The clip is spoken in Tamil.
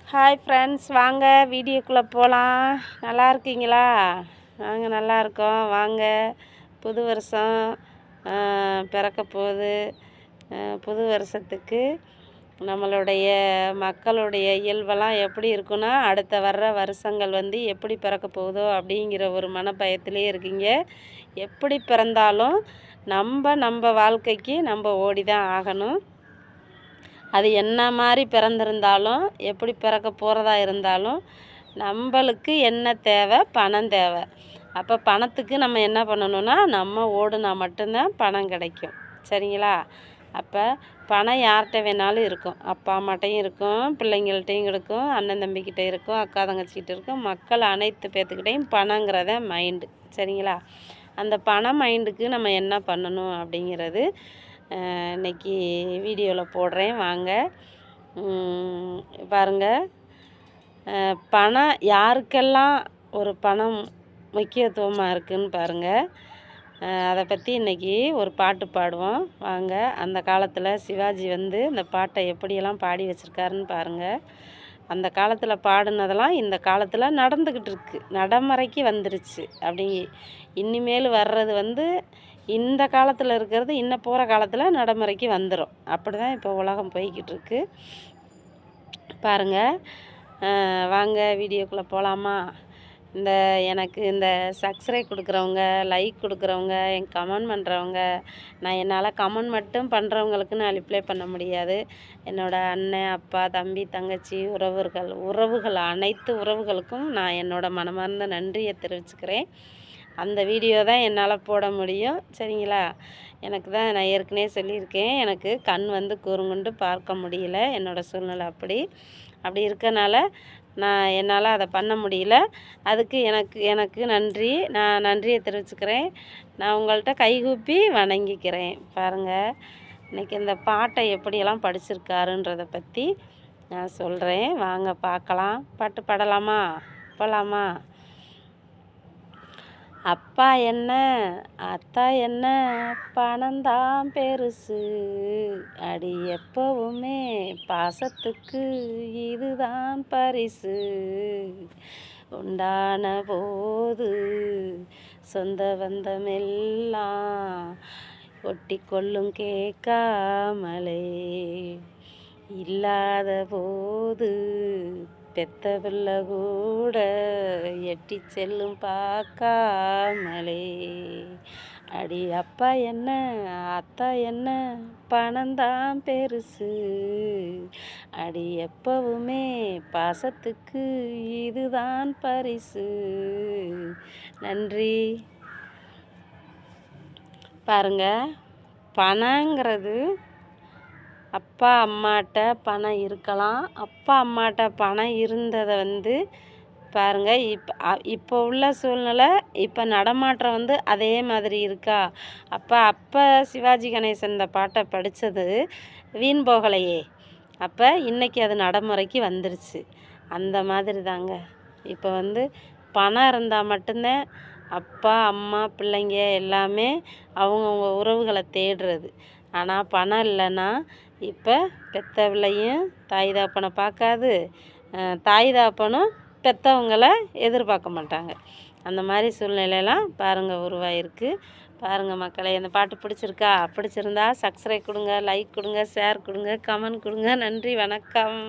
ஹாய் ஃப்ரெண்ட்ஸ், வாங்க வீடியோக்குள்ளே போகலாம். நல்லா இருக்கீங்களா? நாங்கள் நல்லா இருக்கோம். வாங்க. புது வருஷம் பிறக்க போகுது. புது வருஷத்துக்கு நம்மளுடைய மக்களுடைய இயல்பெல்லாம் எப்படி இருக்குன்னா, அடுத்த வர்ற வருஷங்கள் எப்படி பிறக்க போகுதோ அப்படிங்கிற ஒரு மனப்பயத்திலே இருக்கீங்க. எப்படி பிறந்தாலும் நம்ம வாழ்க்கைக்கு நம்ம ஓடி தான் ஆகணும். அது என்ன மாதிரி பிறந்திருந்தாலும், எப்படி பிறக்க போகிறதா இருந்தாலும், நம்மளுக்கு என்ன தேவை? பணம் தேவை. அப்போ பணத்துக்கு நம்ம என்ன பண்ணணும்னா, நம்ம ஓடுனா மட்டும்தான் பணம் கிடைக்கும். சரிங்களா? அப்போ பணம் யார்கிட்ட வேணாலும் இருக்கும். அப்பா அம்மாட்டையும் இருக்கும், பிள்ளைங்கள்ட்டையும் இருக்கும், அண்ணன் தம்பிக்கிட்ட இருக்கும், அக்கா தங்கச்சிக்கிட்ட இருக்கும். மக்கள் அனைத்து பேர்த்துக்கிட்டையும் பணங்கிறத மைண்டு. சரிங்களா? அந்த பண மைண்டுக்கு நம்ம என்ன பண்ணணும் அப்படிங்கிறது இன்றைக்கி வீடியோவில் போடுறேன். வாங்க பாருங்கள். பணம் யாருக்கெல்லாம் ஒரு பணம் முக்கியத்துவமாக இருக்குதுன்னு பாருங்கள். அதை பற்றி இன்றைக்கி ஒரு பாட்டு பாடுவோம். வாங்க. அந்த காலத்தில் சிவாஜி இந்த பாட்டை எப்படியெல்லாம் பாடி வச்சுருக்காருன்னு பாருங்கள். அந்த காலத்தில் பாடினதெல்லாம் இந்த காலத்தில் நடந்துக்கிட்டு இருக்குது, நடைமுறைக்கு வந்துருச்சு. அப்படி இனிமேல் வர்றது இந்த காலத்தில் இருக்கிறது இன்னும் போகிற காலத்தில் நடைமுறைக்கு வந்துடும். அப்படி தான் இப்போ உலகம் போய்கிட்டு இருக்கு. பாருங்கள். வாங்க வீடியோக்குள்ளே போகலாமா? எனக்கு இந்த சப்ஸ்கிரைப் கொடுக்குறவங்க, லைக் கொடுக்குறவங்க, கமெண்ட் பண்ணுறவங்க, என்னால் கமெண்ட் மட்டும் பண்ணுறவங்களுக்கு நான் ரிப்ளை பண்ண முடியாது. என்னோடய அண்ணன், அப்பா, தம்பி, தங்கச்சி, உறவுகள் அனைத்து உறவுகளுக்கும் நான் என்னோடய மனமார்ந்த நன்றியை தெரிவிச்சுக்கிறேன். அந்த வீடியோ தான் என்னால் போட முடியும். சரிங்களா? எனக்கு தான் நான் ஏற்கனவே சொல்லியிருக்கேன், எனக்கு கண் கூர்ங்கொண்டு பார்க்க முடியல. என்னோடய சூழ்நிலை அப்படி இருக்கனால என்னால் அதை பண்ண முடியல. அதுக்கு எனக்கு நன்றி. நான் நன்றியை தெரிவிச்சுக்கிறேன். நான் உங்கள்கிட்ட கைகூப்பி வணங்கிக்கிறேன். பாருங்கள், இன்றைக்கி இந்த பாட்டை எப்படியெல்லாம் படிச்சிருக்காருன்றதை பற்றி நான் சொல்கிறேன். வாங்க பார்க்கலாம். பாட்டு பாடலாமா? போகலாமா? அப்பா என்ன, அத்தா என்ன, பணந்தான் பெருசு, அடி எப்பவுமே பாசத்துக்கு இதுதான் பரிசு, உண்டான போது சொந்த பந்தமெல்லாம் ஒட்டி கொள்ளும் கேட்காமலே, இல்லாத போது பெத்த பிள்ளை கூட எட்டி செல்லும் பார்க்காமலே, அடி அப்பா என்ன, அத்தா என்ன, பணந்தான் பெருசு, அடி எப்பவுமே பாசத்துக்கு இதுதான் பரிசு. நன்றி. பாருங்க, பணங்கிறது அப்பா அம்மாட்ட பணம் இருக்கலாம். அப்பா அம்மாட்ட பணம் இருந்ததை பாருங்கள். இப்போ உள்ள சூழ்நிலை, இப்போ நடமாட்டம் அதே மாதிரி இருக்கா? அப்போ சிவாஜி கணேசன் இந்த பாட்டை படித்தது வீண் போகலையே. அப்போ இன்றைக்கி அது நடைமுறைக்கு வந்துருச்சு. அந்த மாதிரி தாங்க. இப்போ பணம் இருந்தால் மட்டும்தான் அப்பா அம்மா பிள்ளைங்க எல்லாமே அவங்கவுங்க உறவுகளை தேடுறது. ஆனால் பணம் இல்லைன்னா இப்போ பெத்த பிள்ளையும் தாய் தாப்பனை பார்க்காது, தாய் தாப்பனும் பெற்றவங்கள எதிர்பார்க்க மாட்டாங்க. அந்த மாதிரி சூழ்நிலையெல்லாம் பாருங்கள் உருவாயிருக்கு. பாருங்கள் மக்களே, இந்த பாட்டு பிடிச்சிருக்கா? பிடிச்சிருந்தா சப்ஸ்கிரைப் கொடுங்க, லைக் கொடுங்க, ஷேர் கொடுங்க, கமெண்ட் கொடுங்க. நன்றி, வணக்கம்.